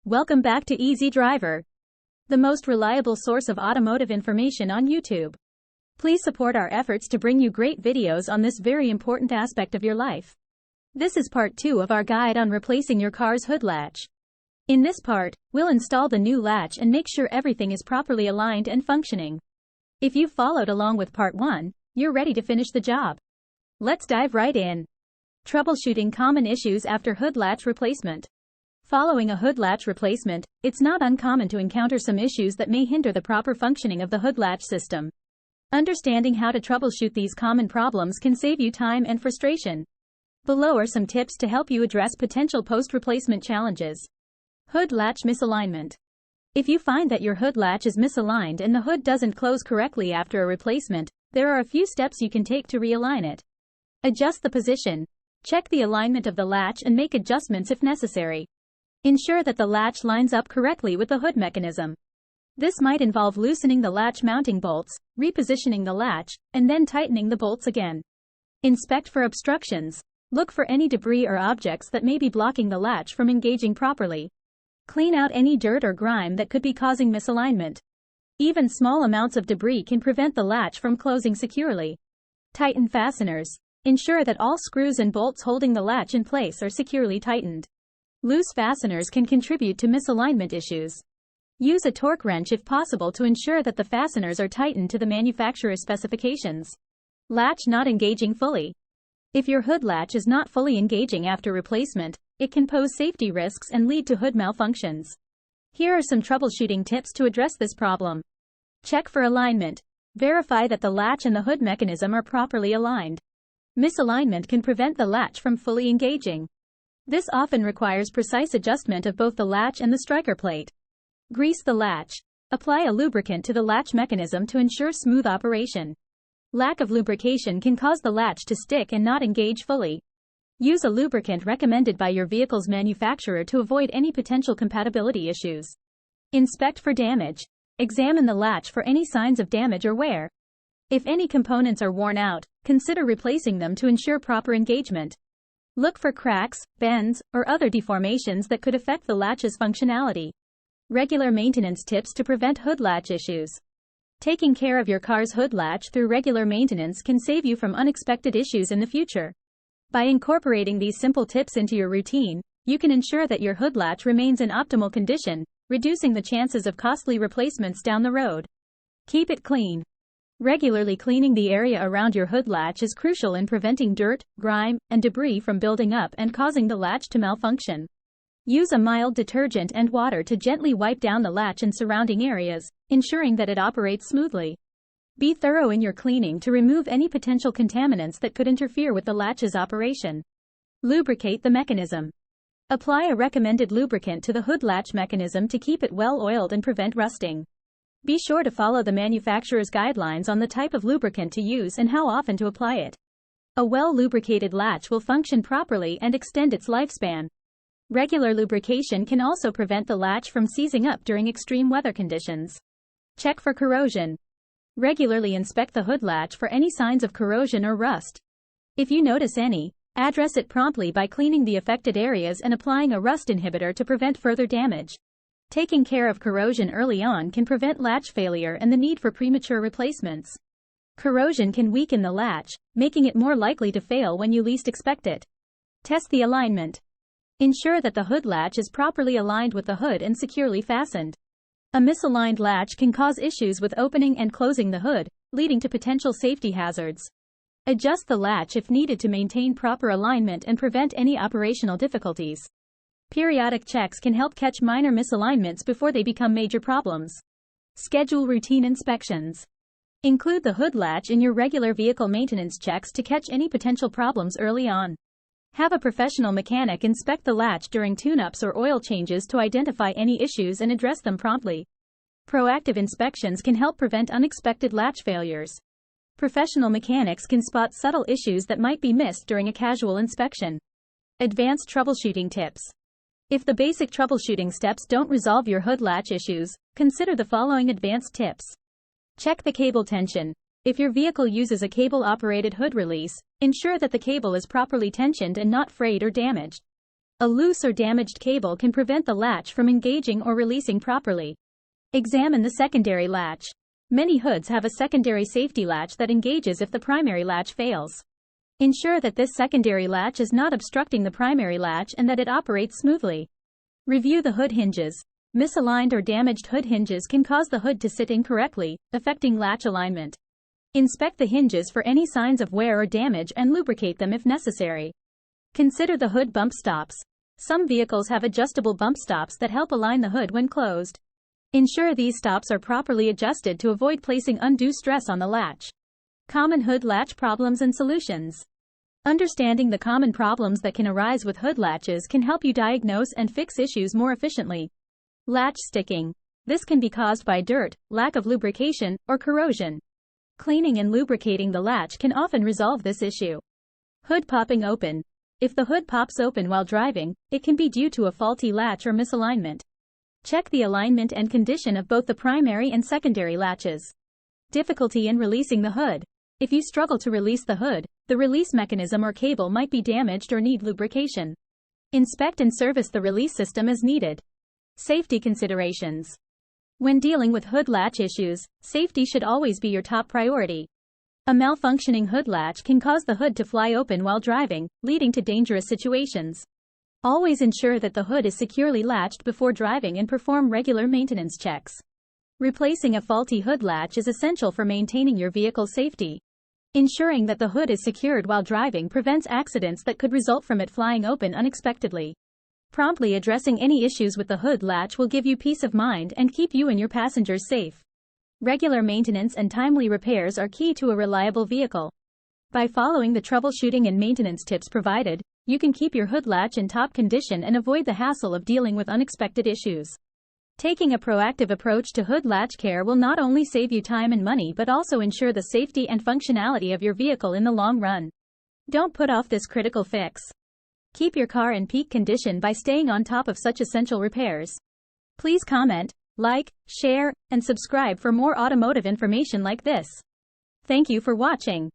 Welcome back to Easy Driver, the most reliable source of automotive information on YouTube. Please support our efforts to bring you great videos on this very important aspect of your life. This is part 2 of our guide on replacing your car's hood latch. In this part, we'll install the new latch and make sure everything is properly aligned and functioning. If you've followed along with part 1, you're ready to finish the job. Let's dive right in. Troubleshooting common issues after hood latch replacement. Following a hood latch replacement, it's not uncommon to encounter some issues that may hinder the proper functioning of the hood latch system. Understanding how to troubleshoot these common problems can save you time and frustration. Below are some tips to help you address potential post-replacement challenges. Hood latch misalignment. If you find that your hood latch is misaligned and the hood doesn't close correctly after a replacement, there are a few steps you can take to realign it. Adjust the position. Check the alignment of the latch and make adjustments if necessary. Ensure that the latch lines up correctly with the hood mechanism. This might involve loosening the latch mounting bolts, repositioning the latch, and then tightening the bolts again. Inspect for obstructions. Look for any debris or objects that may be blocking the latch from engaging properly. Clean out any dirt or grime that could be causing misalignment. Even small amounts of debris can prevent the latch from closing securely. Tighten fasteners. Ensure that all screws and bolts holding the latch in place are securely tightened. Loose fasteners can contribute to misalignment issues. Use a torque wrench if possible to ensure that the fasteners are tightened to the manufacturer's specifications. Latch not engaging fully. If your hood latch is not fully engaging after replacement, it can pose safety risks and lead to hood malfunctions. Here are some troubleshooting tips to address this problem. Check for alignment. Verify that the latch and the hood mechanism are properly aligned. Misalignment can prevent the latch from fully engaging. This often requires precise adjustment of both the latch and the striker plate. Grease the latch. Apply a lubricant to the latch mechanism to ensure smooth operation. Lack of lubrication can cause the latch to stick and not engage fully. Use a lubricant recommended by your vehicle's manufacturer to avoid any potential compatibility issues. Inspect for damage. Examine the latch for any signs of damage or wear. If any components are worn out, consider replacing them to ensure proper engagement. Look for cracks, bends, or other deformations that could affect the latch's functionality. Regular maintenance tips to prevent hood latch issues. Taking care of your car's hood latch through regular maintenance can save you from unexpected issues in the future. By incorporating these simple tips into your routine, you can ensure that your hood latch remains in optimal condition, reducing the chances of costly replacements down the road. Keep it clean. Regularly cleaning the area around your hood latch is crucial in preventing dirt, grime, and debris from building up and causing the latch to malfunction. Use a mild detergent and water to gently wipe down the latch and surrounding areas, ensuring that it operates smoothly. Be thorough in your cleaning to remove any potential contaminants that could interfere with the latch's operation. Lubricate the mechanism. Apply a recommended lubricant to the hood latch mechanism to keep it well oiled and prevent rusting. Be sure to follow the manufacturer's guidelines on the type of lubricant to use and how often to apply it. A well-lubricated latch will function properly and extend its lifespan. Regular lubrication can also prevent the latch from seizing up during extreme weather conditions. Check for corrosion. Regularly inspect the hood latch for any signs of corrosion or rust. If you notice any, address it promptly by cleaning the affected areas and applying a rust inhibitor to prevent further damage. Taking care of corrosion early on can prevent latch failure and the need for premature replacements. Corrosion can weaken the latch, making it more likely to fail when you least expect it. Test the alignment. Ensure that the hood latch is properly aligned with the hood and securely fastened. A misaligned latch can cause issues with opening and closing the hood, leading to potential safety hazards. Adjust the latch if needed to maintain proper alignment and prevent any operational difficulties. Periodic checks can help catch minor misalignments before they become major problems. Schedule routine inspections. Include the hood latch in your regular vehicle maintenance checks to catch any potential problems early on. Have a professional mechanic inspect the latch during tune-ups or oil changes to identify any issues and address them promptly. Proactive inspections can help prevent unexpected latch failures. Professional mechanics can spot subtle issues that might be missed during a casual inspection. Advanced troubleshooting tips. If the basic troubleshooting steps don't resolve your hood latch issues, consider the following advanced tips. Check the cable tension. If your vehicle uses a cable-operated hood release, ensure that the cable is properly tensioned and not frayed or damaged. A loose or damaged cable can prevent the latch from engaging or releasing properly. Examine the secondary latch. Many hoods have a secondary safety latch that engages if the primary latch fails. Ensure that this secondary latch is not obstructing the primary latch and that it operates smoothly. Review the hood hinges. Misaligned or damaged hood hinges can cause the hood to sit incorrectly, affecting latch alignment. Inspect the hinges for any signs of wear or damage and lubricate them if necessary. Consider the hood bump stops. Some vehicles have adjustable bump stops that help align the hood when closed. Ensure these stops are properly adjusted to avoid placing undue stress on the latch. Common hood latch problems and solutions. Understanding the common problems that can arise with hood latches can help you diagnose and fix issues more efficiently. Latch sticking. This can be caused by dirt, lack of lubrication, or corrosion. Cleaning and lubricating the latch can often resolve this issue. Hood popping open. If the hood pops open while driving, it can be due to a faulty latch or misalignment. Check the alignment and condition of both the primary and secondary latches. Difficulty in releasing the hood. If you struggle to release the hood, the release mechanism or cable might be damaged or need lubrication. Inspect and service the release system as needed. Safety considerations. When dealing with hood latch issues, safety should always be your top priority. A malfunctioning hood latch can cause the hood to fly open while driving, leading to dangerous situations. Always ensure that the hood is securely latched before driving and perform regular maintenance checks. Replacing a faulty hood latch is essential for maintaining your vehicle's safety. Ensuring that the hood is secured while driving prevents accidents that could result from it flying open unexpectedly. Promptly addressing any issues with the hood latch will give you peace of mind and keep you and your passengers safe. Regular maintenance and timely repairs are key to a reliable vehicle. By following the troubleshooting and maintenance tips provided, you can keep your hood latch in top condition and avoid the hassle of dealing with unexpected issues. Taking a proactive approach to hood latch care will not only save you time and money but also ensure the safety and functionality of your vehicle in the long run. Don't put off this critical fix. Keep your car in peak condition by staying on top of such essential repairs. Please comment, like, share, and subscribe for more automotive information like this. Thank you for watching.